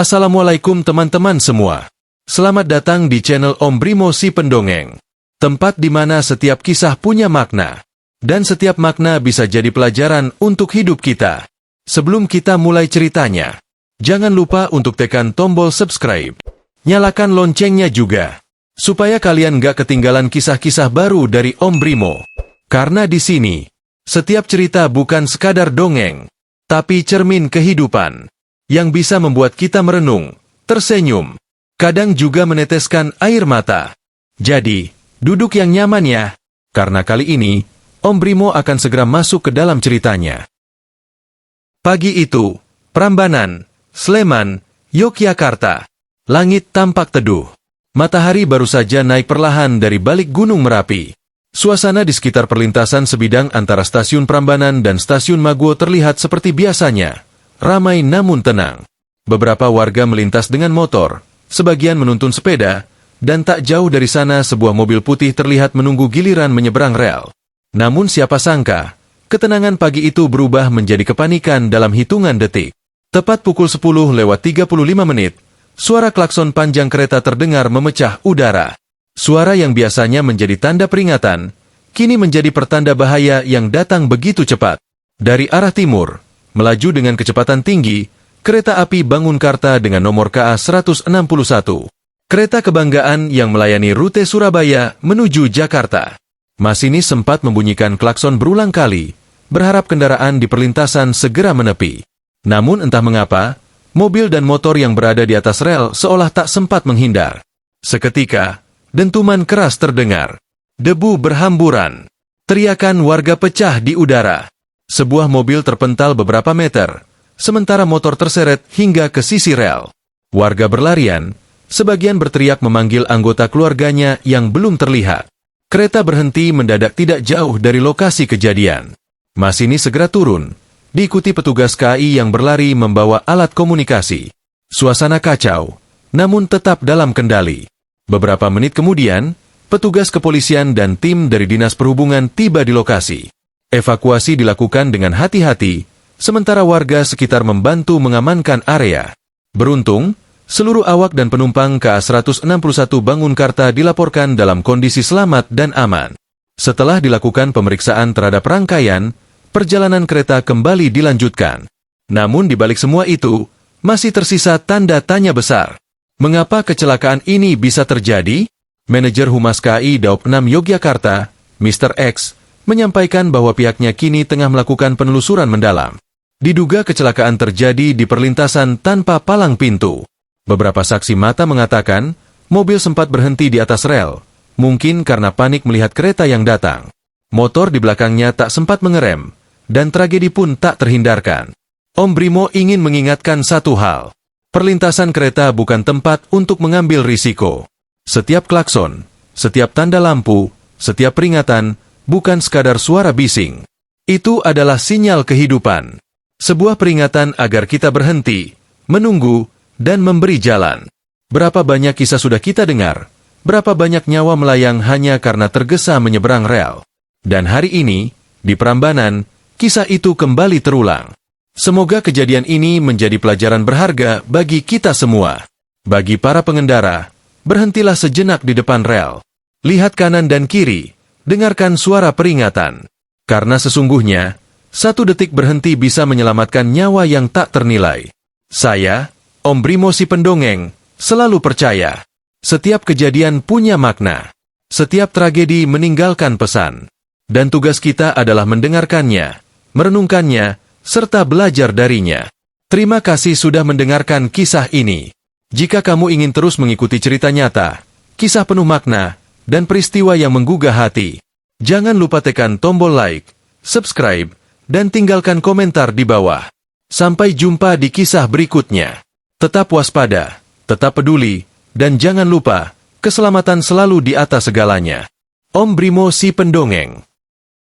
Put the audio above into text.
Assalamualaikum teman-teman semua. Selamat datang di channel Om Brimo si Pendongeng. Tempat di mana setiap kisah punya makna. Dan setiap makna bisa jadi pelajaran untuk hidup kita. Sebelum kita mulai ceritanya, jangan lupa untuk tekan tombol subscribe. Nyalakan loncengnya juga. Supaya kalian gak ketinggalan kisah-kisah baru dari Om Brimo. Karena di sini, setiap cerita bukan sekadar dongeng, tapi cermin kehidupan. Yang bisa membuat kita merenung, tersenyum, kadang juga meneteskan air mata. Jadi, duduk yang nyaman ya, karena kali ini, Om Brimo akan segera masuk ke dalam ceritanya. Pagi itu, Prambanan, Sleman, Yogyakarta. Langit tampak teduh. Matahari baru saja naik perlahan dari balik Gunung Merapi. Suasana di sekitar perlintasan sebidang antara stasiun Prambanan dan stasiun Maguwo terlihat seperti biasanya. Ramai namun tenang. Beberapa warga melintas dengan motor, sebagian menuntun sepeda, dan tak jauh dari sana sebuah mobil putih terlihat menunggu giliran menyeberang rel. Namun siapa sangka, ketenangan pagi itu berubah menjadi kepanikan dalam hitungan detik. Tepat pukul 10:35, suara klakson panjang kereta terdengar memecah udara. Suara yang biasanya menjadi tanda peringatan, kini menjadi pertanda bahaya yang datang begitu cepat. Dari arah timur, melaju dengan kecepatan tinggi, kereta api Bangunkarta dengan nomor KA 161. Kereta kebanggaan yang melayani rute Surabaya menuju Jakarta. Masinis sempat membunyikan klakson berulang kali, berharap kendaraan di perlintasan segera menepi. Namun entah mengapa, mobil dan motor yang berada di atas rel seolah tak sempat menghindar. Seketika, dentuman keras terdengar. Debu berhamburan. Teriakan warga pecah di udara. Sebuah mobil terpental beberapa meter, sementara motor terseret hingga ke sisi rel. Warga berlarian, sebagian berteriak memanggil anggota keluarganya yang belum terlihat. Kereta berhenti mendadak tidak jauh dari lokasi kejadian. Masinis segera turun, diikuti petugas KAI yang berlari membawa alat komunikasi. Suasana kacau, namun tetap dalam kendali. Beberapa menit kemudian, petugas kepolisian dan tim dari Dinas Perhubungan tiba di lokasi. Evakuasi dilakukan dengan hati-hati, sementara warga sekitar membantu mengamankan area. Beruntung, seluruh awak dan penumpang KA 161 Bangunkarta dilaporkan dalam kondisi selamat dan aman. Setelah dilakukan pemeriksaan terhadap rangkaian, perjalanan kereta kembali dilanjutkan. Namun di balik semua itu, masih tersisa tanda tanya besar. Mengapa kecelakaan ini bisa terjadi? Manajer Humas KAI Daop 6 Yogyakarta, Mr. X, menyampaikan bahwa pihaknya kini tengah melakukan penelusuran mendalam. Diduga kecelakaan terjadi di perlintasan tanpa palang pintu. Beberapa saksi mata mengatakan, mobil sempat berhenti di atas rel, mungkin karena panik melihat kereta yang datang. Motor di belakangnya tak sempat mengerem, dan tragedi pun tak terhindarkan. Om Brimo ingin mengingatkan satu hal. Perlintasan kereta bukan tempat untuk mengambil risiko. Setiap klakson, setiap tanda lampu, setiap peringatan, bukan sekadar suara bising. Itu adalah sinyal kehidupan. Sebuah peringatan agar kita berhenti, menunggu, dan memberi jalan. Berapa banyak kisah sudah kita dengar, berapa banyak nyawa melayang hanya karena tergesa menyeberang rel. Dan hari ini, di Prambanan, kisah itu kembali terulang. Semoga kejadian ini menjadi pelajaran berharga bagi kita semua. Bagi para pengendara, berhentilah sejenak di depan rel. Lihat kanan dan kiri. Dengarkan suara peringatan. Karena sesungguhnya, satu detik berhenti bisa menyelamatkan nyawa yang tak ternilai. Saya, Om Brimo si Pendongeng, selalu percaya. Setiap kejadian punya makna. Setiap tragedi meninggalkan pesan. Dan tugas kita adalah mendengarkannya, merenungkannya, serta belajar darinya. Terima kasih sudah mendengarkan kisah ini. Jika kamu ingin terus mengikuti cerita nyata, kisah penuh makna, dan peristiwa yang menggugah hati, jangan lupa tekan tombol like, subscribe, dan tinggalkan komentar di bawah. Sampai jumpa di kisah berikutnya. Tetap waspada, tetap peduli, dan jangan lupa, keselamatan selalu di atas segalanya. Om Brimo si Pendongeng.